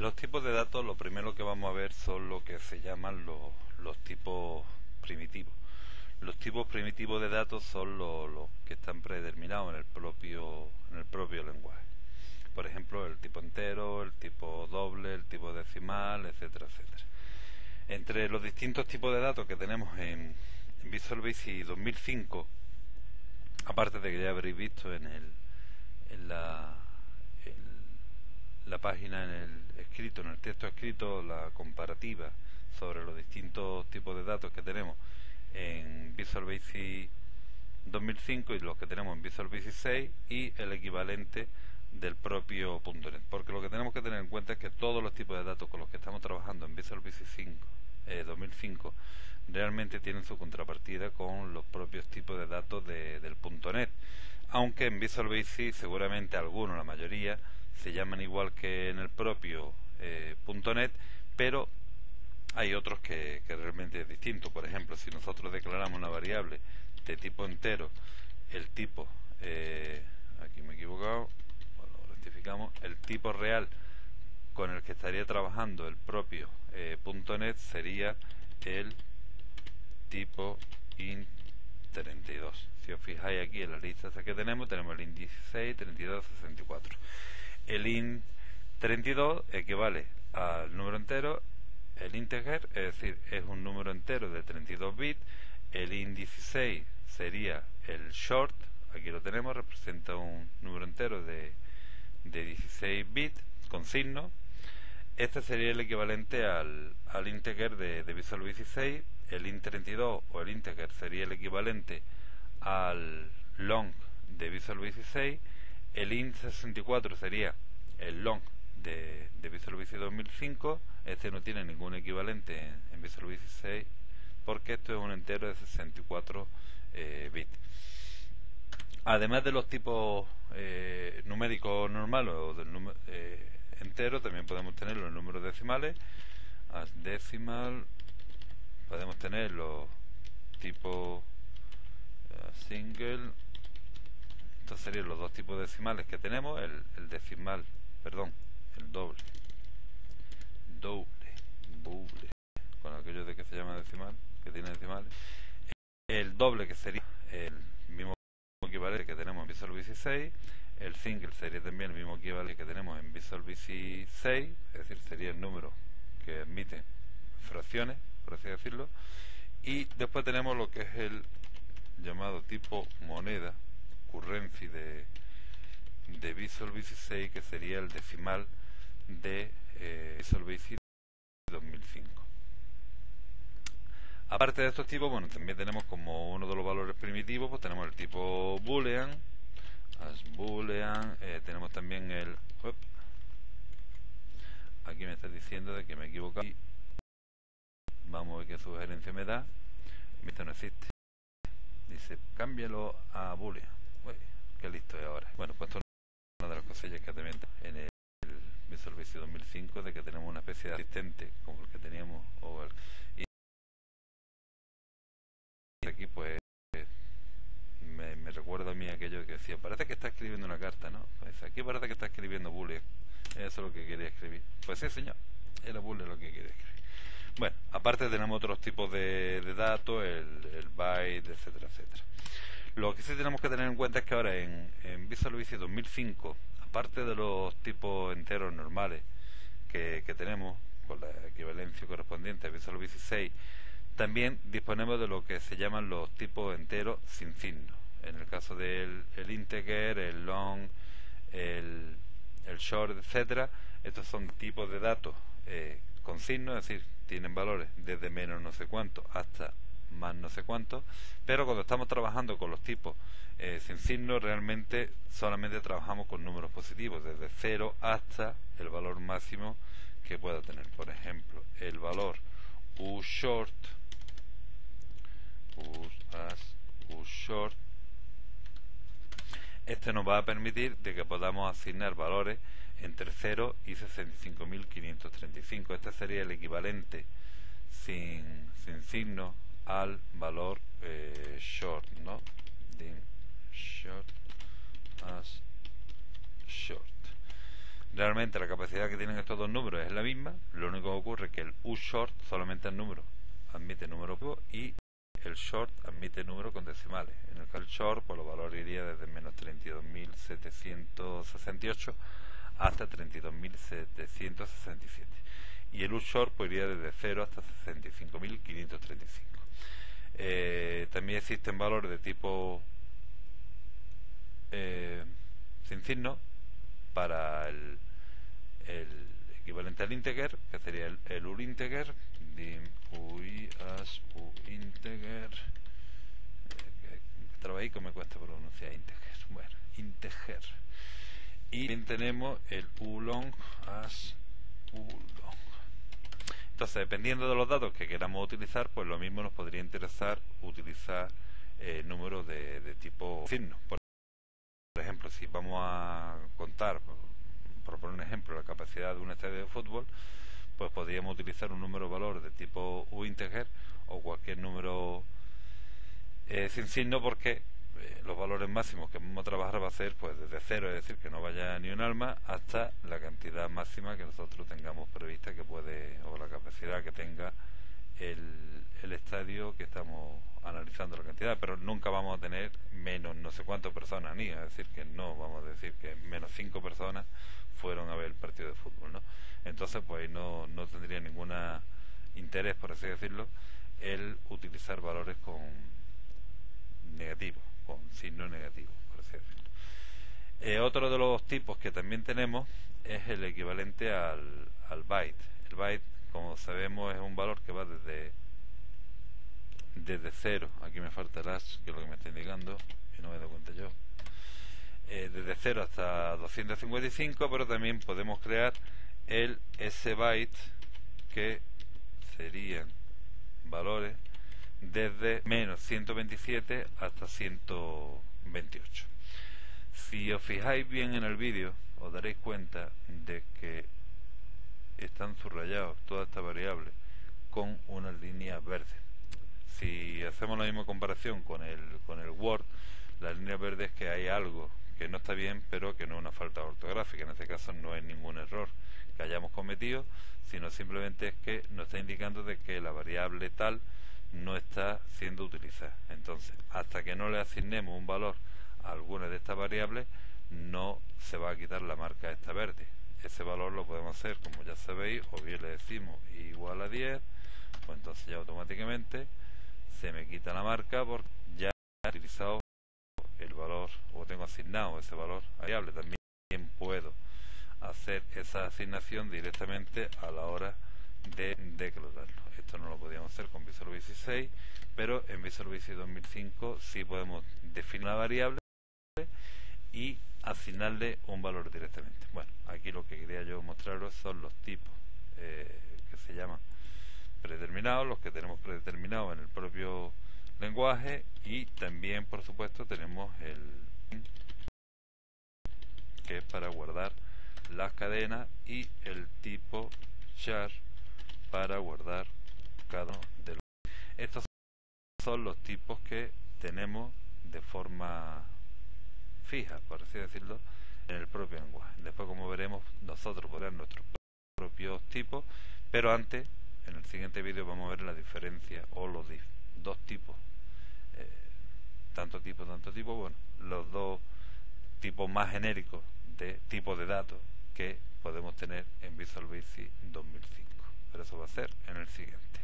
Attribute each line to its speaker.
Speaker 1: Los tipos de datos, lo primero que vamos a ver son lo que se llaman los tipos primitivos. Los tipos primitivos de datos son los que están predeterminados en el propio lenguaje. Por ejemplo, el tipo entero, el tipo doble, el tipo decimal, etcétera, etcétera. Entre los distintos tipos de datos que tenemos en Visual Basic 2005, aparte de que ya habréis visto en la página, en el texto escrito, la comparativa sobre los distintos tipos de datos que tenemos en Visual Basic 2005 y los que tenemos en Visual Basic 6 y el equivalente del propio .NET, porque lo que tenemos que tener en cuenta es que todos los tipos de datos con los que estamos trabajando en Visual Basic 2005 realmente tienen su contrapartida con los propios tipos de datos del .NET, aunque en Visual Basic seguramente algunos, la mayoría, se llaman igual que en el propio .NET, pero hay otros que realmente es distinto. Por ejemplo, si nosotros declaramos una variable de tipo entero, el tipo, aquí me he equivocado, lo rectificamos, el tipo real con el que estaría trabajando el propio .NET sería el tipo int32. Si os fijáis aquí en la lista que tenemos el int 16, 32, 64. El int32 equivale al número entero, el integer, es decir, es un número entero de 32 bits. El int 16 sería el short, aquí lo tenemos, representa un número entero de 16 bits con signo. Este sería el equivalente al integer de Visual Basic 6. El int32 o el integer sería el equivalente al long de Visual Basic 6. El int64 sería el long de Visual Basic 2005. Este no tiene ningún equivalente en Visual Basic 6 porque esto es un entero de 64 bits. Además de los tipos numéricos normales o del número entero, también podemos tener los números decimales, as decimal. Podemos tener los tipos single. Estos serían los dos tipos decimales que tenemos, el decimal, perdón, el doble, con aquello de que se llama decimal, que tiene decimales. El doble, que sería el mismo equivalente que tenemos en Visual Basic 6. El single sería también el mismo equivalente que tenemos en Visual Basic 6, es decir, sería el número que admite fracciones, por así decirlo. Y después tenemos lo que es el llamado tipo moneda, currency de Visual Basic 6, que sería el decimal de Visual Basic 2005. Aparte de estos tipos, bueno, también tenemos como uno de los valores primitivos, pues tenemos el tipo boolean, as boolean, tenemos también el aquí me está diciendo de que me he equivocado. Vamos a ver qué sugerencia me da. Esto no existe. Dice, cámbialo a boolean. Uy, qué listo es ahora. Bueno, pues esto es una de las cosillas que también en el Visual Basic 2005, de que tenemos una especie de asistente como el que teníamos y aquí pues me recuerda a mí aquello que decía, parece que está escribiendo una carta, ¿no? Pues aquí parece que está escribiendo boolean. Eso es lo que quería escribir. Pues sí, señor, era boolean lo que quería escribir. Bueno, aparte tenemos otros tipos de datos, el byte, etcétera, etcétera. Lo que sí tenemos que tener en cuenta es que ahora en Visual Basic 2005, aparte de los tipos enteros normales que tenemos, con la equivalencia correspondiente a Visual Basic 6, también disponemos de lo que se llaman los tipos enteros sin signo. En el caso del integer, el long, el short, etcétera, estos son tipos de datos con signo, es decir, tienen valores desde menos no sé cuánto hasta más no sé cuánto, pero cuando estamos trabajando con los tipos sin signo, realmente solamente trabajamos con números positivos, desde 0 hasta el valor máximo que pueda tener. Por ejemplo, el valor uShort, uShort, este nos va a permitir de que podamos asignar valores entre 0 y 65.535. Este sería el equivalente sin signo al valor short, ¿no? Dim short as short. Realmente la capacidad que tienen estos dos números es la misma, lo único que ocurre es que el U-short solamente admite números y el short admite números con decimales. En el caso del short, pues los valores irían desde menos 32.768 hasta 32.767. Y el U-short pues iría desde 0 hasta 65.535. También existen valores de tipo sin signo para el equivalente al integer, que sería el urinteger, dim ui as uinteger, trabajico me cuesta pronunciar integer, bueno, integer. Y también tenemos el ulong as ulong. Entonces, dependiendo de los datos que queramos utilizar, pues lo mismo nos podría interesar utilizar números de tipo signo. Por ejemplo, si vamos a contar, por poner un ejemplo, la capacidad de un estadio de fútbol, pues podríamos utilizar un número valor de tipo uinteger o cualquier número sin signo, porque los valores máximos que vamos a trabajar va a ser pues desde cero, es decir, que no vaya ni un alma, hasta la cantidad máxima que nosotros tengamos prevista que puede, o la capacidad que tenga el estadio que estamos analizando la cantidad, pero nunca vamos a tener menos no sé cuántas personas, ni es decir, que no vamos a decir que menos 5 personas fueron a ver el partido de fútbol, ¿no? Entonces pues no tendría ningún interés, por así decirlo, el utilizar valores con negativos, con signo negativo, por así decirlo. Otro de los tipos que también tenemos es el equivalente al byte. El byte, como sabemos, es un valor que va desde 0, aquí me falta el hash, que es lo que me está indicando, y no me doy cuenta yo, desde 0 hasta 255, pero también podemos crear el S-byte, que serían valores desde menos 127 hasta 128. Si os fijáis bien en el vídeo, os daréis cuenta de que están subrayados todas estas variables con unas líneas verdes. Si hacemos la misma comparación con el Word, la línea verde es que hay algo que no está bien, pero que no es una falta ortográfica. En este caso no es ningún error que hayamos cometido, sino simplemente es que nos está indicando de que la variable tal no está siendo utilizada. Entonces, hasta que no le asignemos un valor a alguna de estas variables, no se va a quitar la marca esta verde. Ese valor lo podemos hacer, como ya sabéis, o bien le decimos igual a 10, pues entonces ya automáticamente se me quita la marca porque ya he utilizado el valor, o tengo asignado ese valor variable. También puedo hacer esa asignación directamente a la hora de declararlo. Esto no lo podíamos hacer con Visual Basic 6, pero en Visual Basic 2005 sí podemos definir una variable y asignarle un valor directamente. Bueno, aquí lo que quería yo mostraros son los tipos que se llaman predeterminados, los que tenemos predeterminados en el propio lenguaje, y también por supuesto tenemos el que es para guardar las cadenas, y el tipo char para guardar cada uno de los. Estos son los tipos que tenemos de forma fija, por así decirlo, en el propio lenguaje. Después, como veremos, nosotros podremos nuestros propios tipos, pero antes, en el siguiente vídeo, vamos a ver la diferencia o los dos tipos, tanto tipo, bueno, los dos tipos más genéricos de tipo de datos que podemos tener en Visual Basic 2005. Pero eso va a ser en el siguiente.